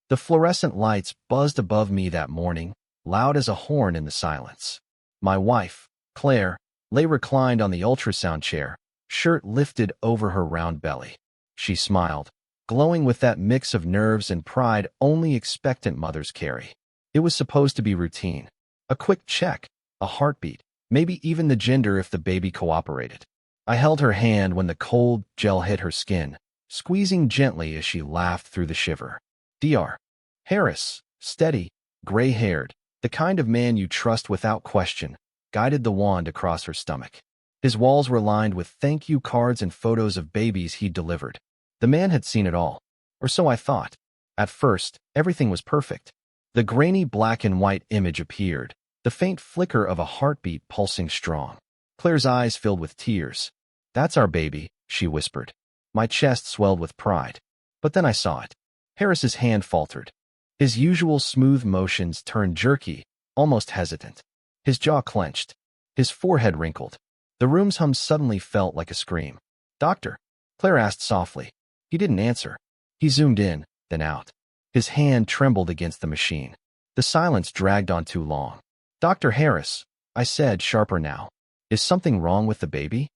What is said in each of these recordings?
The fluorescent lights buzzed above me that morning, loud as a horn in the silence. My wife, Claire, lay reclined on the ultrasound chair, shirt lifted over her round belly. She smiled, glowing with that mix of nerves and pride only expectant mothers carry. It was supposed to be routine. A quick check, a heartbeat, maybe even the gender if the baby cooperated. I held her hand when the cold gel hit her skin, squeezing gently as she laughed through the shiver. Dr. Harris, steady, gray-haired, the kind of man you trust without question, guided the wand across her stomach. His walls were lined with thank you cards and photos of babies he'd delivered. The man had seen it all, or so I thought. At first, everything was perfect. The grainy black and white image appeared, the faint flicker of a heartbeat pulsing strong. Claire's eyes filled with tears. "That's our baby," she whispered. My chest swelled with pride. But then I saw it. Harris's hand faltered. His usual smooth motions turned jerky, almost hesitant. His jaw clenched. His forehead wrinkled. The room's hum suddenly felt like a scream. "Doctor?" Claire asked softly. He didn't answer. He zoomed in, then out. His hand trembled against the machine. The silence dragged on too long. "Dr. Harris," I said, sharper now. "Is something wrong with the baby?"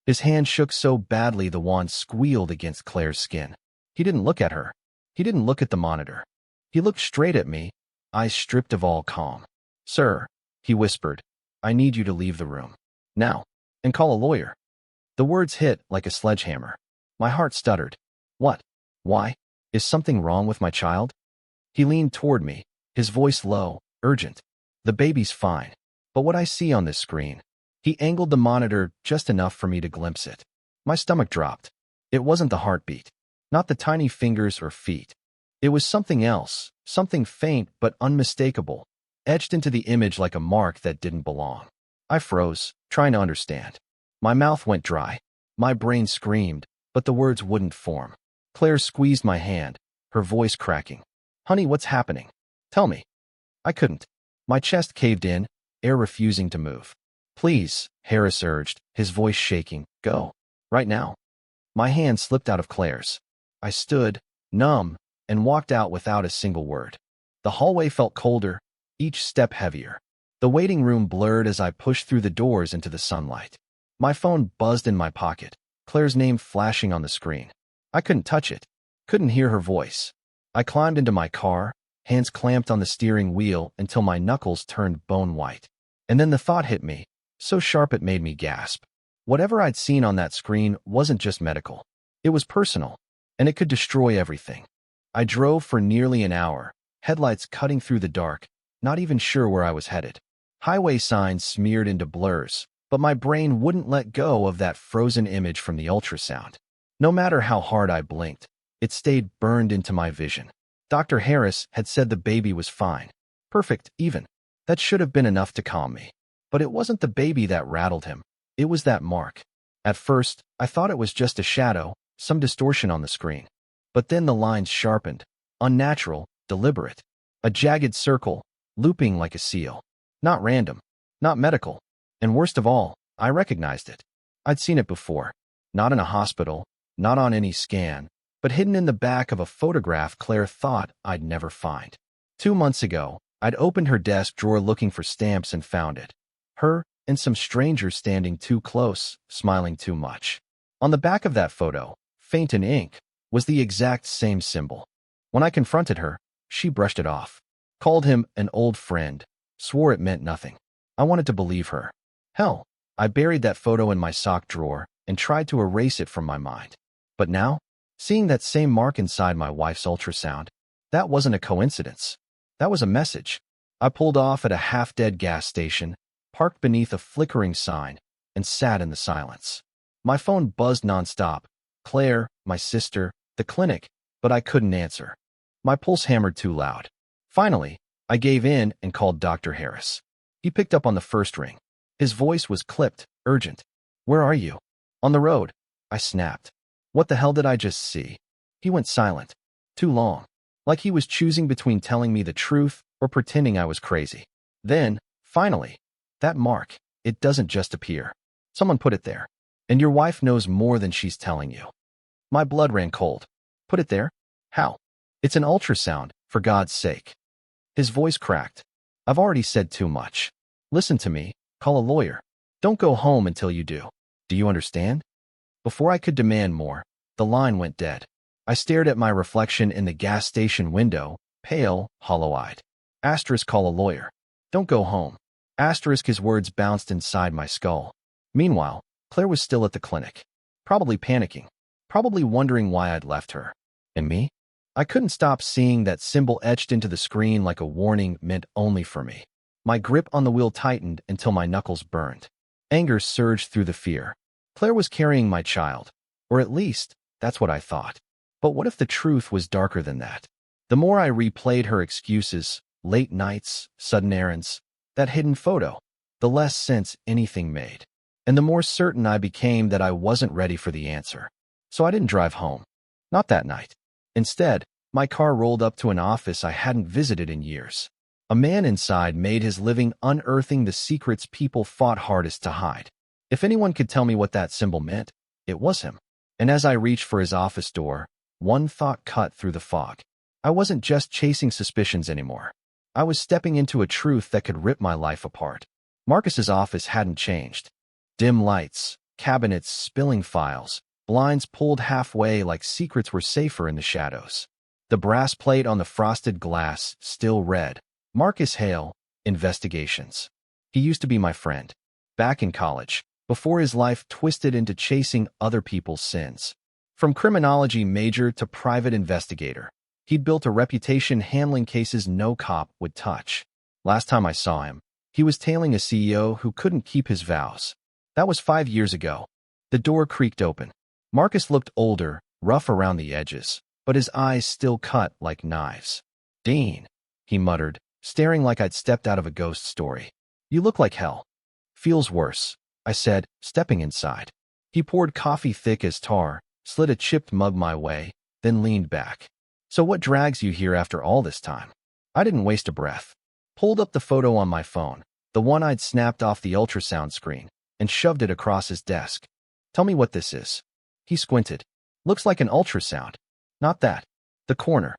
His hand shook so badly the wand squealed against Claire's skin. He didn't look at her. He didn't look at the monitor. He looked straight at me, eyes stripped of all calm. "Sir," he whispered, "I need you to leave the room. Now. And call a lawyer." The words hit like a sledgehammer. My heart stuttered. "What? Why? Is something wrong with my child?" He leaned toward me, his voice low, urgent. "The baby's fine. But what I see on this screen." He angled the monitor just enough for me to glimpse it. My stomach dropped. It wasn't the heartbeat, not the tiny fingers or feet. It was something else, something faint but unmistakable, etched into the image like a mark that didn't belong. I froze, trying to understand. My mouth went dry. My brain screamed, but the words wouldn't form. Claire squeezed my hand, her voice cracking. "Honey, what's happening? Tell me." I couldn't. My chest caved in, air refusing to move. "Please," Harris urged, his voice shaking. "Go. Right now." My hand slipped out of Claire's. I stood, numb, and walked out without a single word. The hallway felt colder, each step heavier. The waiting room blurred as I pushed through the doors into the sunlight. My phone buzzed in my pocket, Claire's name flashing on the screen. I couldn't touch it, couldn't hear her voice. I climbed into my car, hands clamped on the steering wheel until my knuckles turned bone white. And then the thought hit me, so sharp it made me gasp. Whatever I'd seen on that screen wasn't just medical. It was personal, and it could destroy everything. I drove for nearly an hour, headlights cutting through the dark, not even sure where I was headed. Highway signs smeared into blurs, but my brain wouldn't let go of that frozen image from the ultrasound. No matter how hard I blinked, it stayed burned into my vision. Dr. Harris had said the baby was fine. Perfect, even. That should have been enough to calm me. But it wasn't the baby that rattled him. It was that mark. At first, I thought it was just a shadow, some distortion on the screen. But then the lines sharpened, unnatural, deliberate. A jagged circle, looping like a seal. Not random, not medical. And worst of all, I recognized it. I'd seen it before. Not in a hospital, not on any scan, but hidden in the back of a photograph Claire thought I'd never find. 2 months ago, I'd opened her desk drawer looking for stamps and found it. Her and some stranger standing too close, smiling too much. On the back of that photo, faint in ink, was the exact same symbol. When I confronted her, she brushed it off, called him an old friend, swore it meant nothing. I wanted to believe her. Hell, I buried that photo in my sock drawer and tried to erase it from my mind. But now, seeing that same mark inside my wife's ultrasound, that wasn't a coincidence. That was a message. I pulled off at a half-dead gas station, parked beneath a flickering sign, and sat in the silence. My phone buzzed nonstop. Claire, my sister, the clinic, but I couldn't answer. My pulse hammered too loud. Finally, I gave in and called Dr. Harris. He picked up on the first ring. His voice was clipped, urgent. "Where are you?" "On the road," I snapped. What the hell did I just see? He went silent. Too long. Like he was choosing between telling me the truth or pretending I was crazy. Then, finally, that mark, it doesn't just appear. Someone put it there. And your wife knows more than she's telling you. My blood ran cold. Put it there? How? It's an ultrasound, for God's sake. His voice cracked. I've already said too much. Listen to me. Call a lawyer. Don't go home until you do. Do you understand? Before I could demand more, the line went dead. I stared at my reflection in the gas station window, pale, hollow-eyed. Asterisk, call a lawyer. Don't go home. Asterisk, his words bounced inside my skull. Meanwhile, Claire was still at the clinic. Probably panicking. Probably wondering why I'd left her. And me? I couldn't stop seeing that symbol etched into the screen like a warning meant only for me. My grip on the wheel tightened until my knuckles burned. Anger surged through the fear. Claire was carrying my child. Or at least, that's what I thought. But what if the truth was darker than that? The more I replayed her excuses, late nights, sudden errands, that hidden photo, the less sense anything made. And the more certain I became that I wasn't ready for the answer. So I didn't drive home. Not that night. Instead, my car rolled up to an office I hadn't visited in years. A man inside made his living unearthing the secrets people fought hardest to hide. If anyone could tell me what that symbol meant, it was him. And as I reached for his office door, one thought cut through the fog. I wasn't just chasing suspicions anymore. I was stepping into a truth that could rip my life apart. Marcus's office hadn't changed. Dim lights, cabinets spilling files, blinds pulled halfway like secrets were safer in the shadows. The brass plate on the frosted glass still read, Marcus Hale, Investigations. He used to be my friend. Back in college, before his life twisted into chasing other people's sins. From criminology major to private investigator, he'd built a reputation handling cases no cop would touch. Last time I saw him, he was tailing a CEO who couldn't keep his vows. That was 5 years ago. The door creaked open. Marcus looked older, rough around the edges, but his eyes still cut like knives. Dean, he muttered, staring like I'd stepped out of a ghost story. You look like hell. Feels worse, I said, stepping inside. He poured coffee thick as tar, slid a chipped mug my way, then leaned back. So what drags you here after all this time? I didn't waste a breath. Pulled up the photo on my phone, the one I'd snapped off the ultrasound screen, and shoved it across his desk. Tell me what this is. He squinted. Looks like an ultrasound. Not that. The corner.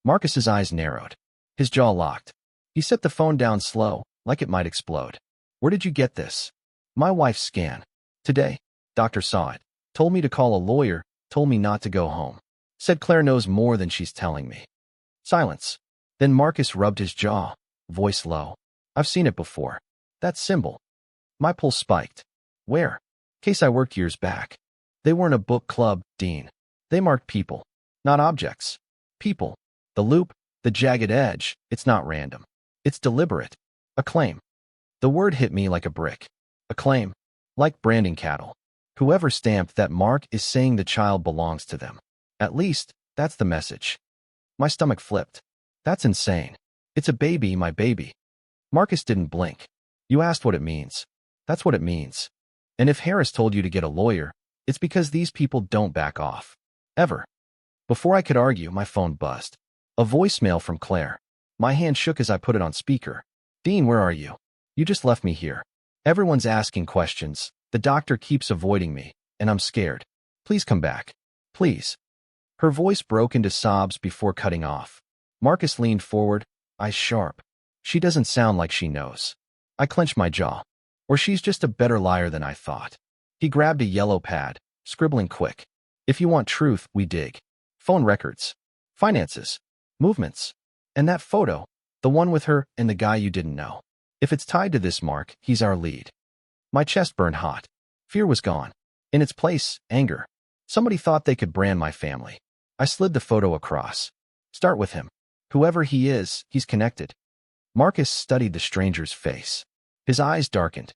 Marcus's eyes narrowed. His jaw locked. He set the phone down slow, like it might explode. Where did you get this? My wife's scan. Today. Doctor saw it. Told me to call a lawyer, told me not to go home. Said Claire knows more than she's telling me. Silence. Then Marcus rubbed his jaw, voice low. I've seen it before. That symbol. My pulse spiked. Where? Case I worked years back. They weren't a book club, Dean. They marked people. Not objects. People. The loop, the jagged edge, it's not random. It's deliberate. A claim. The word hit me like a brick. A claim. Like branding cattle. Whoever stamped that mark is saying the child belongs to them. At least, that's the message. My stomach flipped. That's insane. It's a baby, my baby. Marcus didn't blink. You asked what it means. That's what it means. And if Harris told you to get a lawyer, it's because these people don't back off. Ever. Before I could argue, my phone buzzed. A voicemail from Claire. My hand shook as I put it on speaker. Dean, where are you? You just left me here. Everyone's asking questions. The doctor keeps avoiding me, and I'm scared. Please come back. Please. Her voice broke into sobs before cutting off. Marcus leaned forward, eyes sharp. She doesn't sound like she knows. I clenched my jaw. Or she's just a better liar than I thought. He grabbed a yellow pad, scribbling quick. If you want truth, we dig. Phone records. Finances. Movements. And that photo, the one with her and the guy you didn't know. If it's tied to this mark, he's our lead. My chest burned hot. Fear was gone. In its place, anger. Somebody thought they could brand my family. I slid the photo across. Start with him. Whoever he is, he's connected. Marcus studied the stranger's face. His eyes darkened.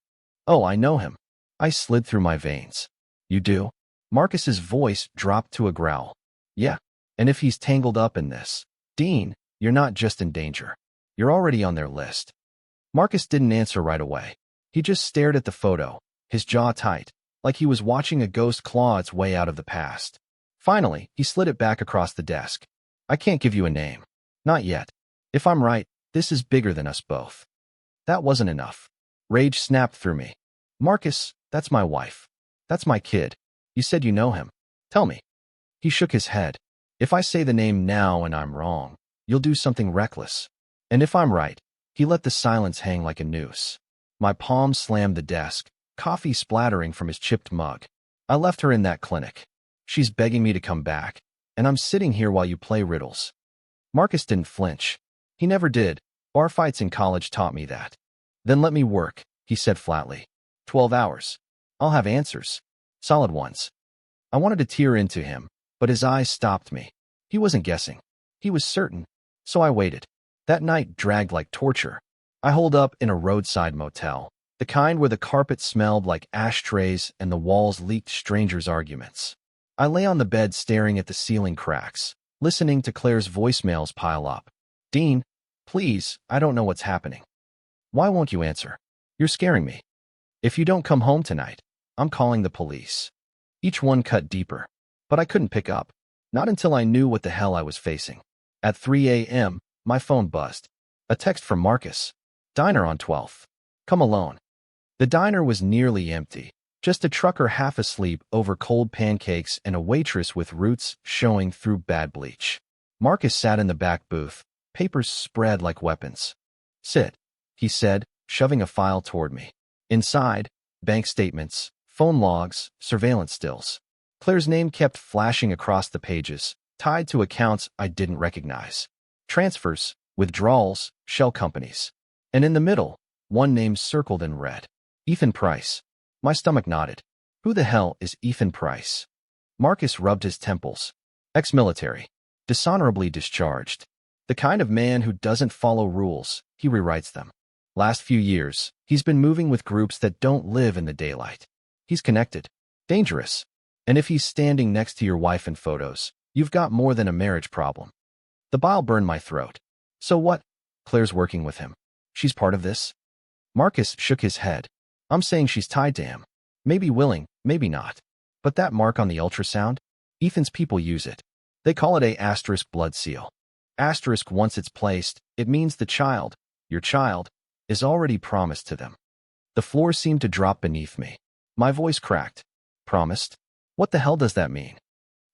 Oh, I know him. I slid through my veins. You do? Marcus's voice dropped to a growl. Yeah. And if he's tangled up in this, Dean, you're not just in danger. You're already on their list. Marcus didn't answer right away. He just stared at the photo, his jaw tight, like he was watching a ghost claw its way out of the past. Finally, he slid it back across the desk. I can't give you a name. Not yet. If I'm right, this is bigger than us both. That wasn't enough. Rage snapped through me. Marcus, that's my wife. That's my kid. You said you know him. Tell me. He shook his head. If I say the name now and I'm wrong, you'll do something reckless. And if I'm right, he let the silence hang like a noose. My palm slammed the desk, coffee splattering from his chipped mug. I left her in that clinic. She's begging me to come back, and I'm sitting here while you play riddles. Marcus didn't flinch. He never did. Bar fights in college taught me that. Then let me work, he said flatly. 12 hours. I'll have answers. Solid ones. I wanted to tear into him, but his eyes stopped me. He wasn't guessing. He was certain. So I waited. That night dragged like torture. I holed up in a roadside motel, the kind where the carpet smelled like ashtrays and the walls leaked strangers' arguments. I lay on the bed staring at the ceiling cracks, listening to Claire's voicemails pile up. Dean, please, I don't know what's happening. Why won't you answer? You're scaring me. If you don't come home tonight, I'm calling the police. Each one cut deeper, but I couldn't pick up. Not until I knew what the hell I was facing. At 3 a.m., my phone buzzed. A text from Marcus. Diner on 12th. Come alone. The diner was nearly empty. Just a trucker half asleep over cold pancakes and a waitress with roots showing through bad bleach. Marcus sat in the back booth, papers spread like weapons. Sit, he said, shoving a file toward me. Inside, bank statements, phone logs, surveillance stills. Claire's name kept flashing across the pages, tied to accounts I didn't recognize. Transfers, withdrawals, shell companies. And in the middle, one name circled in red. Ethan Price. My stomach nodded. Who the hell is Ethan Price? Marcus rubbed his temples. Ex-military. Dishonorably discharged. The kind of man who doesn't follow rules, he rewrites them. Last few years, he's been moving with groups that don't live in the daylight. He's connected. Dangerous. And if he's standing next to your wife in photos, you've got more than a marriage problem. The bile burned my throat. So what? Claire's working with him. She's part of this? Marcus shook his head. I'm saying she's tied to him. Maybe willing, maybe not. But that mark on the ultrasound? Ethan's people use it. They call it a asterisk blood seal. Asterisk, once it's placed, it means the child, your child, is already promised to them. The floor seemed to drop beneath me. My voice cracked. Promised? What the hell does that mean?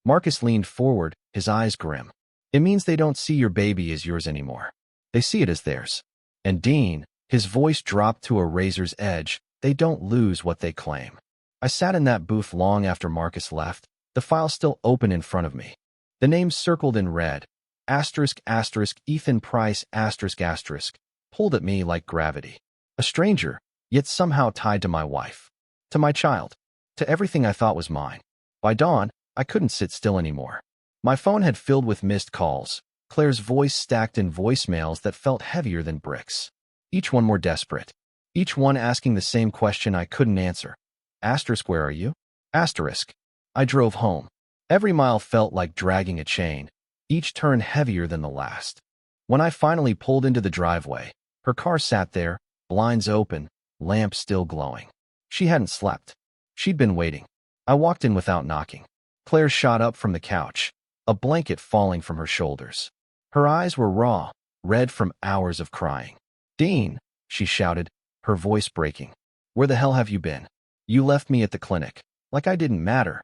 Marcus leaned forward, his eyes grim. It means they don't see your baby as yours anymore. They see it as theirs. And Dean, his voice dropped to a razor's edge, they don't lose what they claim. I sat in that booth long after Marcus left, the file still open in front of me. The names circled in red, asterisk, asterisk, Ethan Price, asterisk, asterisk, pulled at me like gravity. A stranger, yet somehow tied to my wife, to my child, to everything I thought was mine. By dawn, I couldn't sit still anymore. My phone had filled with missed calls, Claire's voice stacked in voicemails that felt heavier than bricks. Each one more desperate. Each one asking the same question I couldn't answer. Asterisk, where are you? Asterisk. I drove home. Every mile felt like dragging a chain, each turn heavier than the last. When I finally pulled into the driveway, her car sat there, blinds open, lamp still glowing. She hadn't slept. She'd been waiting. I walked in without knocking. Claire shot up from the couch, a blanket falling from her shoulders. Her eyes were raw, red from hours of crying. Dean, she shouted, her voice breaking. Where the hell have you been? You left me at the clinic, like I didn't matter.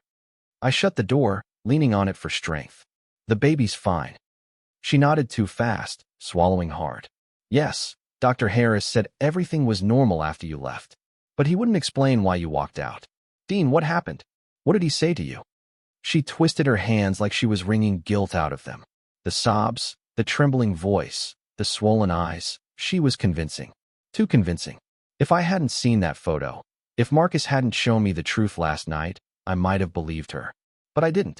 I shut the door, leaning on it for strength. The baby's fine. She nodded too fast, swallowing hard. Yes, Dr. Harris said everything was normal after you left, but he wouldn't explain why you walked out. Dean, what happened? What did he say to you? She twisted her hands like she was wringing guilt out of them. The sobs, the trembling voice, the swollen eyes, she was convincing. Too convincing. If I hadn't seen that photo, if Marcus hadn't shown me the truth last night, I might have believed her. But I didn't.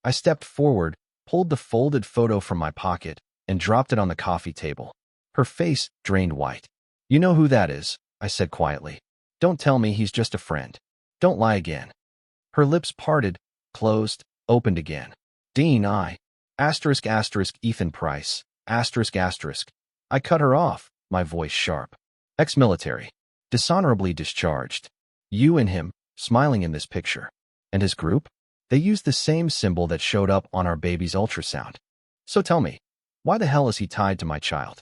I stepped forward, pulled the folded photo from my pocket, and dropped it on the coffee table. Her face drained white. You know who that is, I said quietly. Don't tell me he's just a friend. Don't lie again. Her lips parted, closed, opened again. Dean, asterisk, asterisk, Ethan Price, asterisk, asterisk. I cut her off, my voice sharp. Ex-military. Dishonorably discharged. You and him, smiling in this picture. And his group? They used the same symbol that showed up on our baby's ultrasound. So tell me, why the hell is he tied to my child?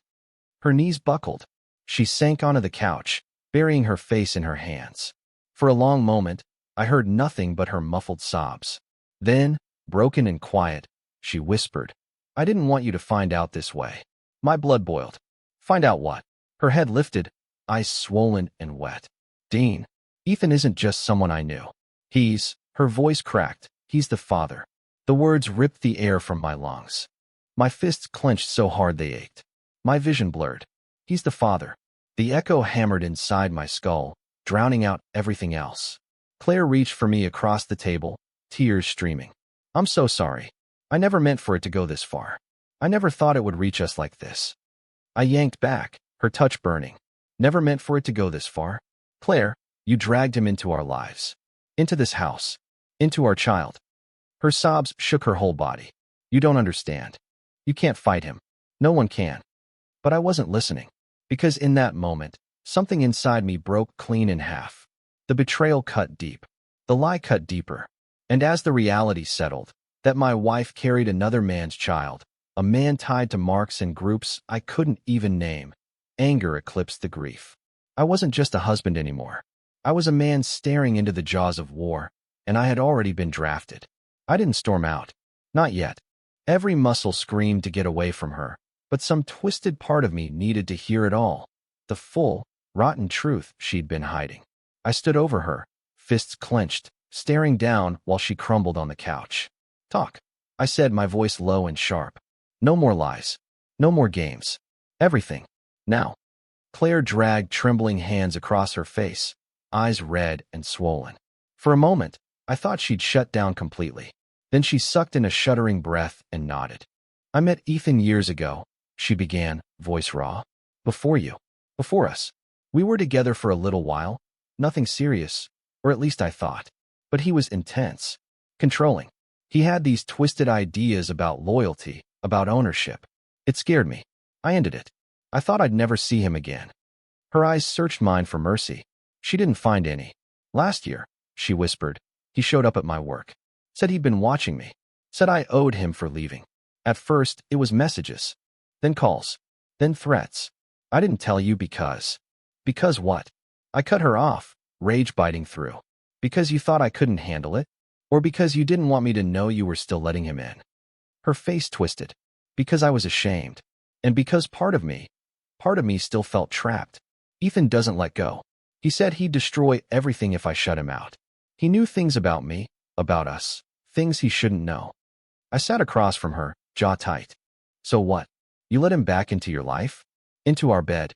Her knees buckled. She sank onto the couch, burying her face in her hands. For a long moment, I heard nothing but her muffled sobs. Then, broken and quiet, she whispered. I didn't want you to find out this way. My blood boiled. Find out what? Her head lifted, eyes swollen and wet. Dean, Ethan isn't just someone I knew. Her voice cracked. He's the father. The words ripped the air from my lungs. My fists clenched so hard they ached. My vision blurred. He's the father. The echo hammered inside my skull, drowning out everything else. Claire reached for me across the table, tears streaming. I'm so sorry. I never meant for it to go this far. I never thought it would reach us like this. I yanked back, her touch burning. Never meant for it to go this far. Claire, you dragged him into our lives. Into this house. Into our child. Her sobs shook her whole body. You don't understand. You can't fight him. No one can. But I wasn't listening. Because in that moment, something inside me broke clean in half. The betrayal cut deep. The lie cut deeper. And as the reality settled, that my wife carried another man's child, a man tied to marks and groups I couldn't even name, anger eclipsed the grief. I wasn't just a husband anymore. I was a man staring into the jaws of war, and I had already been drafted. I didn't storm out. Not yet. Every muscle screamed to get away from her, but some twisted part of me needed to hear it all. The full, rotten truth she'd been hiding. I stood over her, fists clenched, staring down while she crumbled on the couch. Talk, I said, my voice low and sharp. No more lies. No more games. Everything. Now. Claire dragged trembling hands across her face, eyes red and swollen. For a moment, I thought she'd shut down completely. Then she sucked in a shuddering breath and nodded. I met Ethan years ago, she began, voice raw. Before you. Before us. We were together for a little while. Nothing serious, or at least I thought. But he was intense. Controlling. He had these twisted ideas about loyalty, about ownership. It scared me. I ended it. I thought I'd never see him again. Her eyes searched mine for mercy. She didn't find any. Last year, she whispered, he showed up at my work. Said he'd been watching me. Said I owed him for leaving. At first, it was messages. Then calls. Then threats. I didn't tell you because. Because what? I cut her off, rage biting through. Because you thought I couldn't handle it? Or because you didn't want me to know you were still letting him in? Her face twisted. Because I was ashamed. And because part of me still felt trapped. Ethan doesn't let go. He said he'd destroy everything if I shut him out. He knew things about me, about us, things he shouldn't know. I sat across from her, jaw tight. So what? You let him back into your life? Into our bed?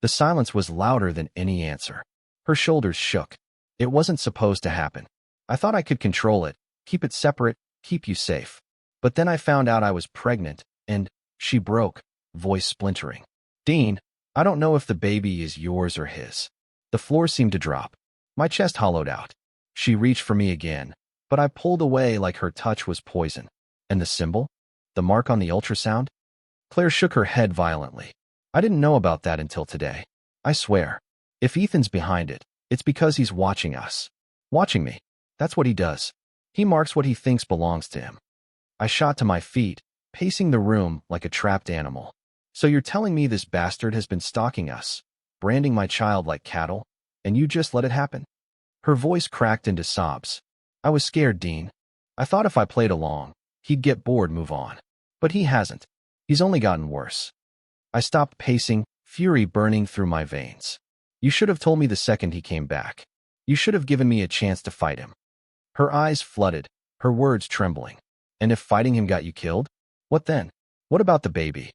The silence was louder than any answer. Her shoulders shook. It wasn't supposed to happen. I thought I could control it, keep it separate, keep you safe. But then I found out I was pregnant, and she broke, voice splintering. Dean, I don't know if the baby is yours or his. The floor seemed to drop. My chest hollowed out. She reached for me again, but I pulled away like her touch was poison. And the symbol? The mark on the ultrasound? Claire shook her head violently. I didn't know about that until today. I swear. If Ethan's behind it, it's because he's watching us. Watching me. That's what he does. He marks what he thinks belongs to him. I shot to my feet, pacing the room like a trapped animal. So you're telling me this bastard has been stalking us, branding my child like cattle, and you just let it happen? Her voice cracked into sobs. I was scared, Dean. I thought if I played along, he'd get bored, move on. But he hasn't. He's only gotten worse. I stopped pacing, fury burning through my veins. You should have told me the second he came back. You should have given me a chance to fight him. Her eyes flooded, her words trembling. And if fighting him got you killed? What then? What about the baby?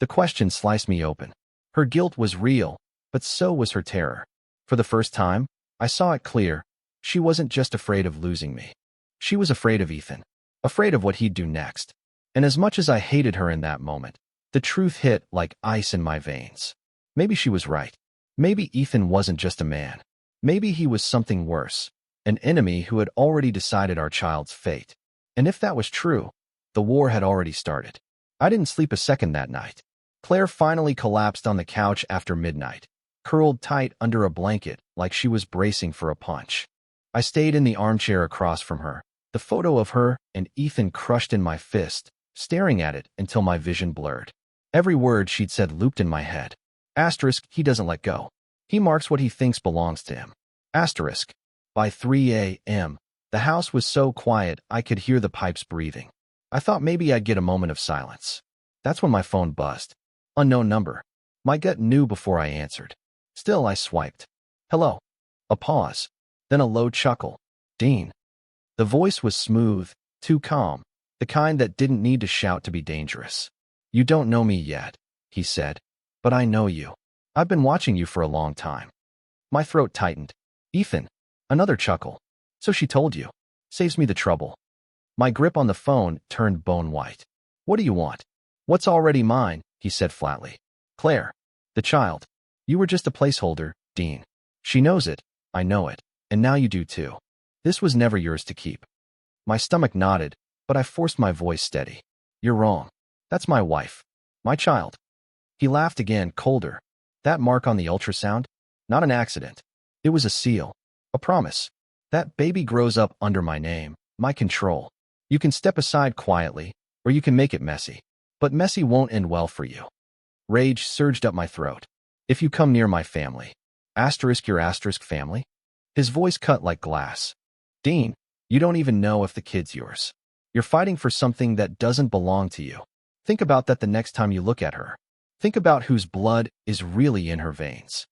The question sliced me open. Her guilt was real, but so was her terror. For the first time, I saw it clear. She wasn't just afraid of losing me. She was afraid of Ethan, afraid of what he'd do next. And as much as I hated her in that moment, the truth hit like ice in my veins. Maybe she was right. Maybe Ethan wasn't just a man. Maybe he was something worse, an enemy who had already decided our child's fate. And if that was true, the war had already started. I didn't sleep a second that night. Claire finally collapsed on the couch after midnight, curled tight under a blanket like she was bracing for a punch. I stayed in the armchair across from her, the photo of her and Ethan crushed in my fist, staring at it until my vision blurred. Every word she'd said looped in my head. Asterisk, he doesn't let go. He marks what he thinks belongs to him. Asterisk. By 3 a.m., the house was so quiet I could hear the pipes breathing. I thought maybe I'd get a moment of silence. That's when my phone buzzed. Unknown number. My gut knew before I answered. Still, I swiped. Hello. A pause. Then a low chuckle. Dean. The voice was smooth, too calm, the kind that didn't need to shout to be dangerous. You don't know me yet, he said, but I know you. I've been watching you for a long time. My throat tightened. Ethan. Another chuckle. So she told you. Saves me the trouble. My grip on the phone turned bone white. What do you want? What's already mine, he said flatly. Claire. The child. You were just a placeholder, Dean. She knows it, I know it, and now you do too. This was never yours to keep. My stomach nodded, but I forced my voice steady. You're wrong. That's my wife. My child. He laughed again, colder. That mark on the ultrasound? Not an accident. It was a seal. A promise. That baby grows up under my name, my control. You can step aside quietly, or you can make it messy. But messy won't end well for you. Rage surged up my throat. If you come near my family. Asterisk your asterisk family? His voice cut like glass. Dean, you don't even know if the kid's yours. You're fighting for something that doesn't belong to you. Think about that the next time you look at her. Think about whose blood is really in her veins.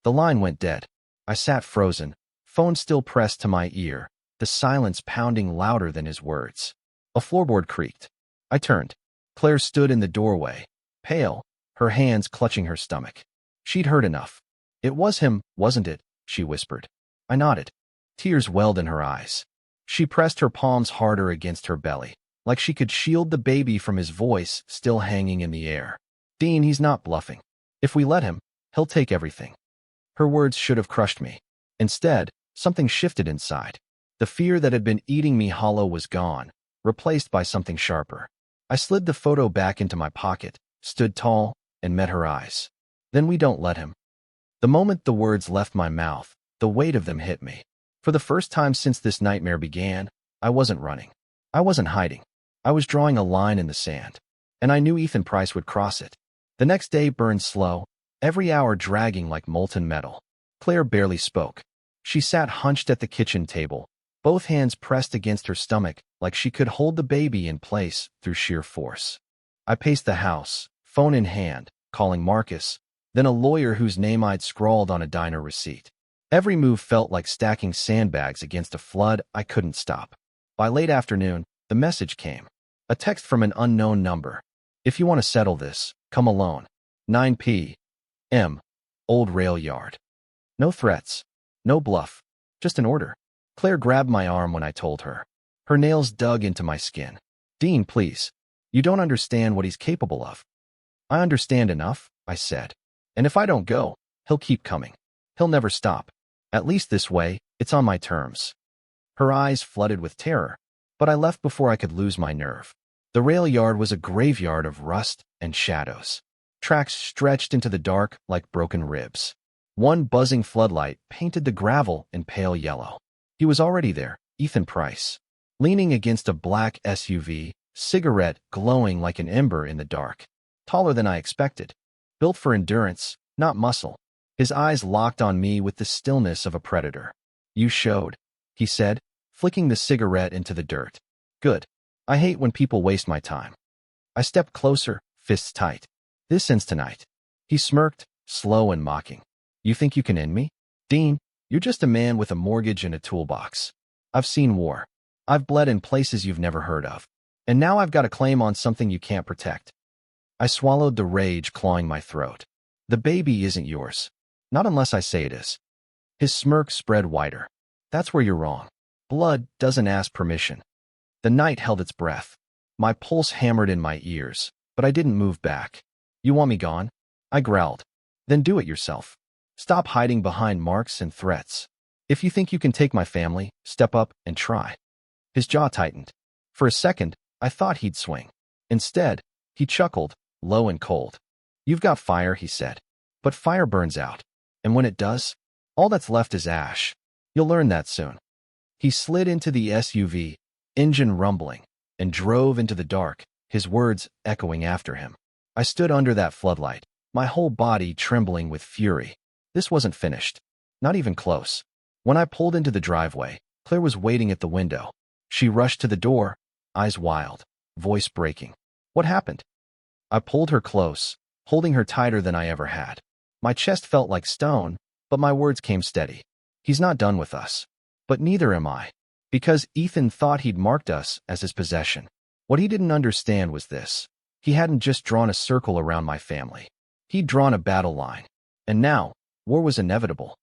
The line went dead. I sat frozen, phone still pressed to my ear, the silence pounding louder than his words. A floorboard creaked. I turned. Claire stood in the doorway, pale, her hands clutching her stomach. She'd heard enough. It was him, wasn't it? She whispered. I nodded. Tears welled in her eyes. She pressed her palms harder against her belly, like she could shield the baby from his voice still hanging in the air. Dean, he's not bluffing. If we let him, he'll take everything. Her words should have crushed me. Instead, something shifted inside. The fear that had been eating me hollow was gone, replaced by something sharper. I slid the photo back into my pocket, stood tall, and met her eyes. Then we don't let him. The moment the words left my mouth, the weight of them hit me. For the first time since this nightmare began, I wasn't running. I wasn't hiding. I was drawing a line in the sand. And I knew Ethan Price would cross it. The next day burned slow, every hour dragging like molten metal. Claire barely spoke. She sat hunched at the kitchen table, both hands pressed against her stomach like she could hold the baby in place through sheer force. I paced the house, phone in hand, calling Marcus, then a lawyer whose name I'd scrawled on a diner receipt. Every move felt like stacking sandbags against a flood I couldn't stop. By late afternoon, the message came. A text from an unknown number. If you want to settle this, come alone. 9 p.m. Old Rail Yard. No threats. No bluff. Just an order. Claire grabbed my arm when I told her. Her nails dug into my skin. Dean, please. You don't understand what he's capable of. I understand enough, I said. And if I don't go, he'll keep coming. He'll never stop. At least this way, it's on my terms. Her eyes flooded with terror, but I left before I could lose my nerve. The rail yard was a graveyard of rust and shadows. Tracks stretched into the dark like broken ribs. One buzzing floodlight painted the gravel in pale yellow. He was already there, Ethan Price, leaning against a black SUV, cigarette glowing like an ember in the dark. Taller than I expected. Built for endurance, not muscle. His eyes locked on me with the stillness of a predator. You showed, he said, flicking the cigarette into the dirt. Good. I hate when people waste my time. I stepped closer, fists tight. This ends tonight. He smirked, slow and mocking. You think you can end me? Dean, you're just a man with a mortgage and a toolbox. I've seen war. I've bled in places you've never heard of. And now I've got a claim on something you can't protect. I swallowed the rage clawing my throat. The baby isn't yours. Not unless I say it is. His smirk spread wider. That's where you're wrong. Blood doesn't ask permission. The night held its breath. My pulse hammered in my ears, but I didn't move back. You want me gone? I growled. Then do it yourself. Stop hiding behind marks and threats. If you think you can take my family, step up and try. His jaw tightened. For a second, I thought he'd swing. Instead, he chuckled, low and cold. You've got fire, he said. But fire burns out. And when it does, all that's left is ash. You'll learn that soon. He slid into the SUV, engine rumbling, and drove into the dark, his words echoing after him. I stood under that floodlight, my whole body trembling with fury. This wasn't finished. Not even close. When I pulled into the driveway, Claire was waiting at the window. She rushed to the door, eyes wild. voice breaking. What happened? I pulled her close, holding her tighter than I ever had. My chest felt like stone, but my words came steady. He's not done with us. But neither am I. Because Ethan thought he'd marked us as his possession. What he didn't understand was this. He hadn't just drawn a circle around my family. He'd drawn a battle line. And now, war was inevitable.